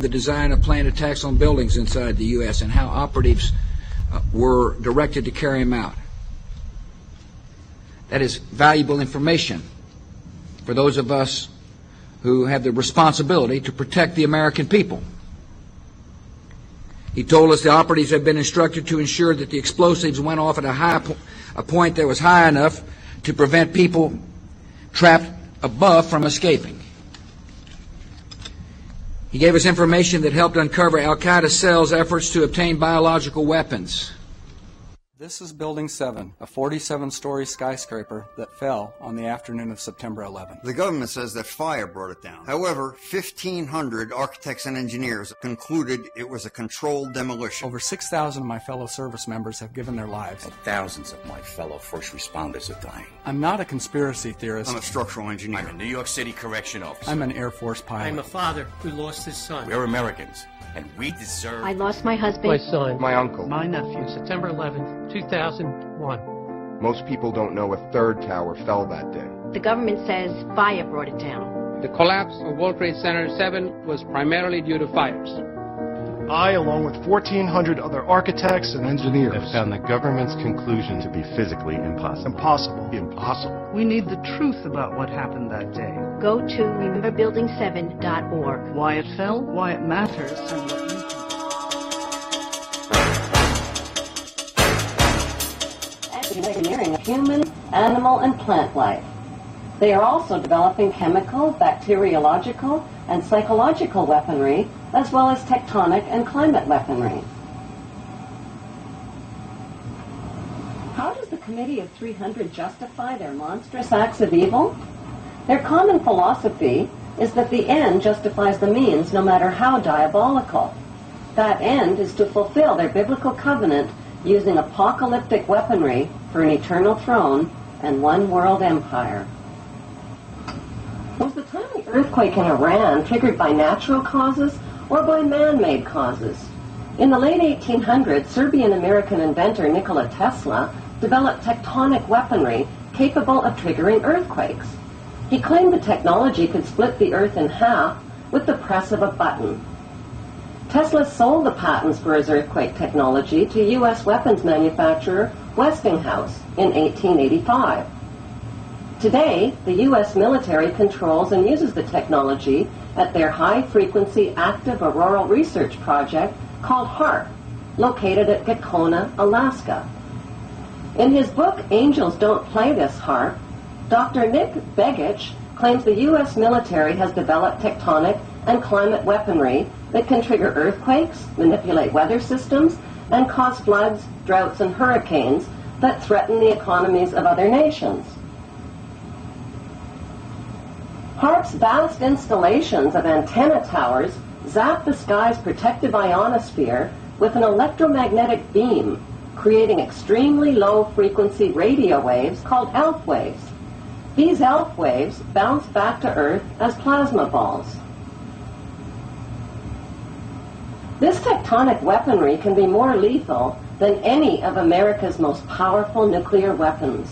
the design of planned attacks on buildings inside the U.S. and how operatives were directed to carry them out. That is valuable information for those of us who have the responsibility to protect the American people. He told us the operatives had been instructed to ensure that the explosives went off at a point that was high enough to prevent people trapped above from escaping. He gave us information that helped uncover Al-Qaeda cells' efforts to obtain biological weapons. This is Building 7, a 47-story skyscraper that fell on the afternoon of September 11th. The government says that fire brought it down. However, 1,500 architects and engineers concluded it was a controlled demolition. Over 6,000 of my fellow service members have given their lives. And thousands of my fellow first responders are dying. I'm not a conspiracy theorist. I'm a structural engineer. I'm a New York City correction officer. I'm an Air Force pilot. I'm a father who lost his son. We're Americans, and we deserve... I lost my husband. My son. My uncle. My nephew. September 11th, 2001. Most people don't know a third tower fell that day. The government says fire brought it down. The collapse of World Trade Center 7 was primarily due to fires. I, along with 1,400 other architects and engineers, have found the government's conclusion to be physically impossible. Impossible. We need the truth about what happened that day. Go to rememberbuilding7.org. Why it fell, why it matters, and what you can do. Engineering of human, animal, and plant life. They are also developing chemical, bacteriological, and psychological weaponry, as well as tectonic and climate weaponry. How does the Committee of 300 justify their monstrous acts of evil? Their common philosophy is that the end justifies the means, no matter how diabolical. That end is to fulfill their biblical covenant using apocalyptic weaponry for an eternal throne and one world empire. Was the tiny earthquake in Iran triggered by natural causes or by man-made causes? In the late 1800s, Serbian-American inventor Nikola Tesla developed tectonic weaponry capable of triggering earthquakes. He claimed the technology could split the earth in half with the press of a button. Tesla sold the patents for his earthquake technology to U.S. weapons manufacturer Westinghouse in 1885. Today, the U.S. military controls and uses the technology at their high-frequency active auroral research project called HAARP, located at Gakona, Alaska. In his book, Angels Don't Play This HAARP, Dr. Nick Begich claims the U.S. military has developed tectonic and climate weaponry that can trigger earthquakes, manipulate weather systems, and cause floods, droughts, and hurricanes that threaten the economies of other nations. HAARP's vast installations of antenna towers zap the sky's protective ionosphere with an electromagnetic beam, creating extremely low-frequency radio waves called ELF waves. These ELF waves bounce back to Earth as plasma balls. This tectonic weaponry can be more lethal than any of America's most powerful nuclear weapons.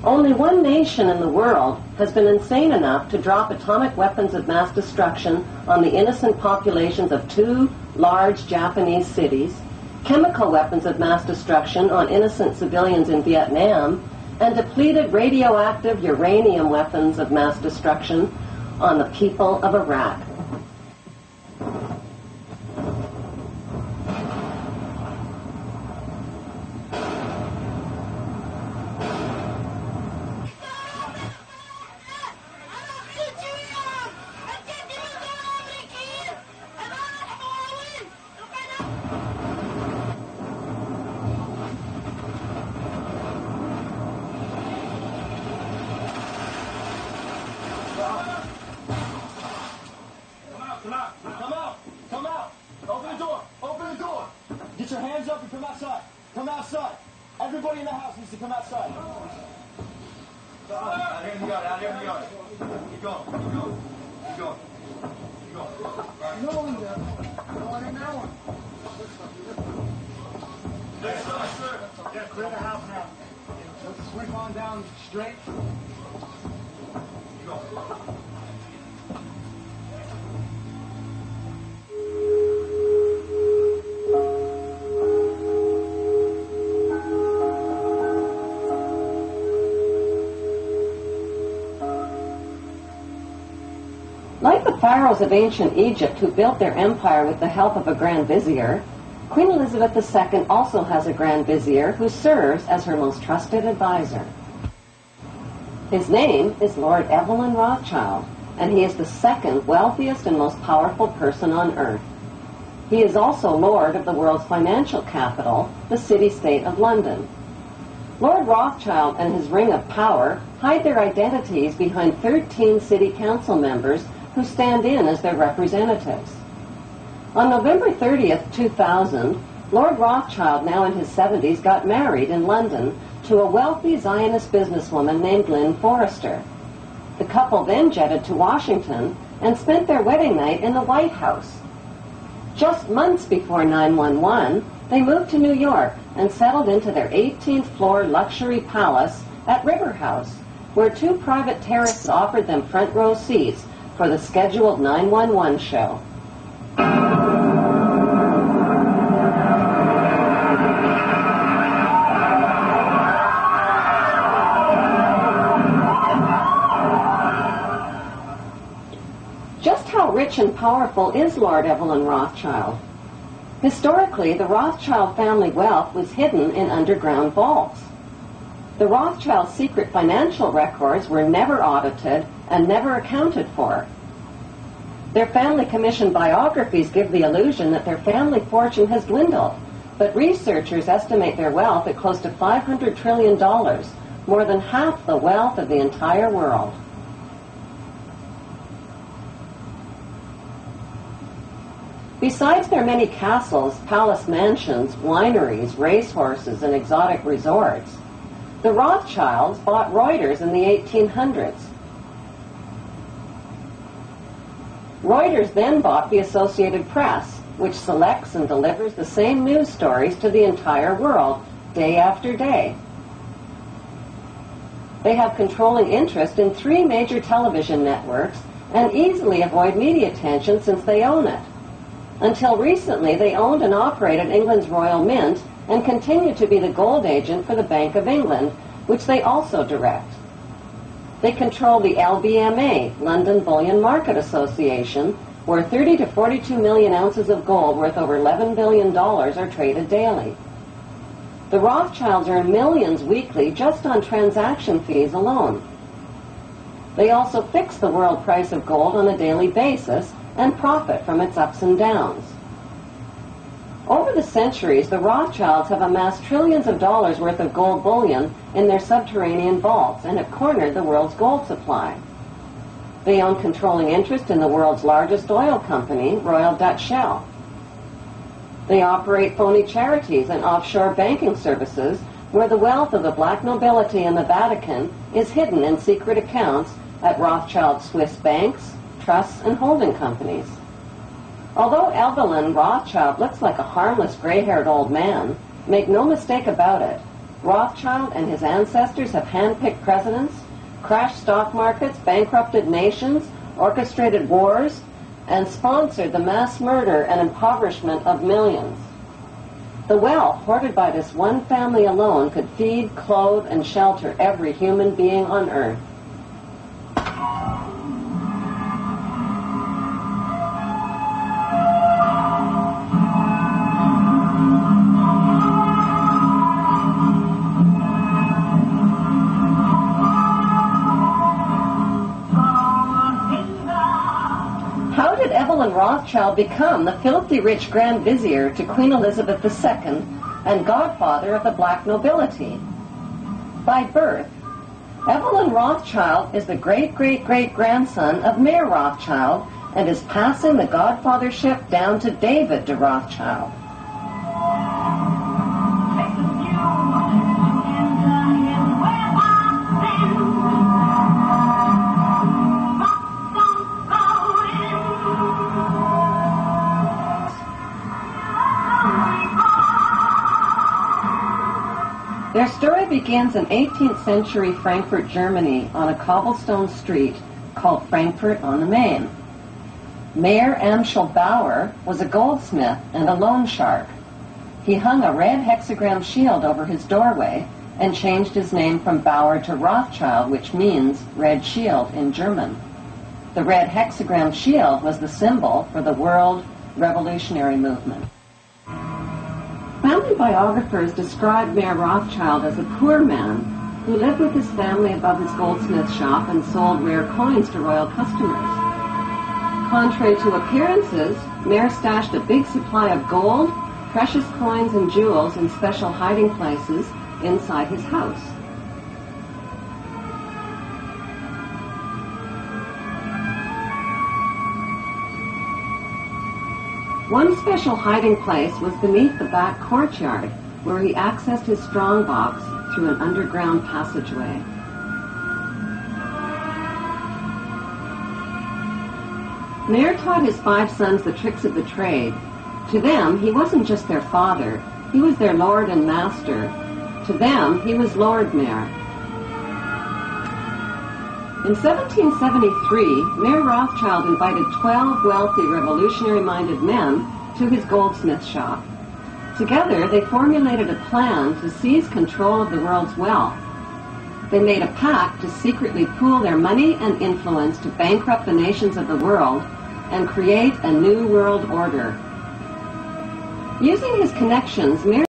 Only one nation in the world has been insane enough to drop atomic weapons of mass destruction on the innocent populations of 2 large Japanese cities, chemical weapons of mass destruction on innocent civilians in Vietnam, and depleted radioactive uranium weapons of mass destruction on the people of Iraq. Come out! Open the door! Get your hands up and come outside! Come outside! Everybody in the house needs to come outside! Out here in the yard! Keep going! No one there. No one in that one. Yeah, clear the house now. Let's sweep on down straight. pharaohs of ancient Egypt who built their empire with the help of a grand vizier, Queen Elizabeth II also has a grand vizier who serves as her most trusted advisor. His name is Lord Evelyn Rothschild, and he is the second wealthiest and most powerful person on earth. He is also Lord of the world's financial capital, the city-state of London. Lord Rothschild and his ring of power hide their identities behind 13 city council members who stand in as their representatives. On November 30th, 2000, Lord Rothschild, now in his 70s, got married in London to a wealthy Zionist businesswoman named Lynn Forrester. The couple then jetted to Washington and spent their wedding night in the White House. Just months before 9/11, they moved to New York and settled into their 18th floor luxury palace at River House, where two private terraces offered them front row seats for the scheduled 911 show. Just how rich and powerful is Lord Evelyn Rothschild? Historically, the Rothschild family wealth was hidden in underground vaults. The Rothschild secret financial records were never audited and never accounted for. Their family commissioned biographies give the illusion that their family fortune has dwindled, but researchers estimate their wealth at close to $500 trillion, more than half the wealth of the entire world. Besides their many castles, palace mansions, wineries, racehorses, and exotic resorts, the Rothschilds bought Reuters in the 1800s. Reuters then bought the Associated Press, which selects and delivers the same news stories to the entire world, day after day. They have controlling interest in 3 major television networks and easily avoid media attention since they own it. Until recently, they owned and operated England's Royal Mint and continue to be the gold agent for the Bank of England, which they also direct. They control the LBMA, London Bullion Market Association, where 30 to 42 million ounces of gold worth over $11 billion are traded daily. The Rothschilds earn millions weekly just on transaction fees alone. They also fix the world price of gold on a daily basis and profit from its ups and downs. Over the centuries, the Rothschilds have amassed trillions of dollars worth of gold bullion in their subterranean vaults and have cornered the world's gold supply. They own controlling interest in the world's largest oil company, Royal Dutch Shell. They operate phony charities and offshore banking services where the wealth of the black nobility in the Vatican is hidden in secret accounts at Rothschild Swiss banks, trusts, and holding companies. Although Evelyn Rothschild looks like a harmless gray-haired old man, make no mistake about it, Rothschild and his ancestors have handpicked presidents, crashed stock markets, bankrupted nations, orchestrated wars, and sponsored the mass murder and impoverishment of millions. The wealth hoarded by this one family alone could feed, clothe, and shelter every human being on earth. Evelyn Rothschild become the filthy rich Grand Vizier to Queen Elizabeth II and godfather of the black nobility? By birth, Evelyn Rothschild is the great-great-great-grandson of Mayer Rothschild and is passing the godfathership down to David de Rothschild. Their story begins in 18th century Frankfurt, Germany, on a cobblestone street called Frankfurt on the Main. Mayer Amschel Bauer was a goldsmith and a loan shark. He hung a red hexagram shield over his doorway and changed his name from Bauer to Rothschild, which means red shield in German. The red hexagram shield was the symbol for the world revolutionary movement. Family biographers described Mayor Rothschild as a poor man who lived with his family above his goldsmith shop and sold rare coins to royal customers. Contrary to appearances, Mayor stashed a big supply of gold, precious coins, and jewels in special hiding places inside his house. One special hiding place was beneath the back courtyard, where he accessed his strongbox through an underground passageway. Mayor taught his 5 sons the tricks of the trade. To them, he wasn't just their father, he was their lord and master. To them, he was Lord Mayor. In 1773, Mayor Rothschild invited 12 wealthy, revolutionary-minded men to his goldsmith shop. Together, they formulated a plan to seize control of the world's wealth. They made a pact to secretly pool their money and influence to bankrupt the nations of the world and create a new world order. Using his connections, Mayor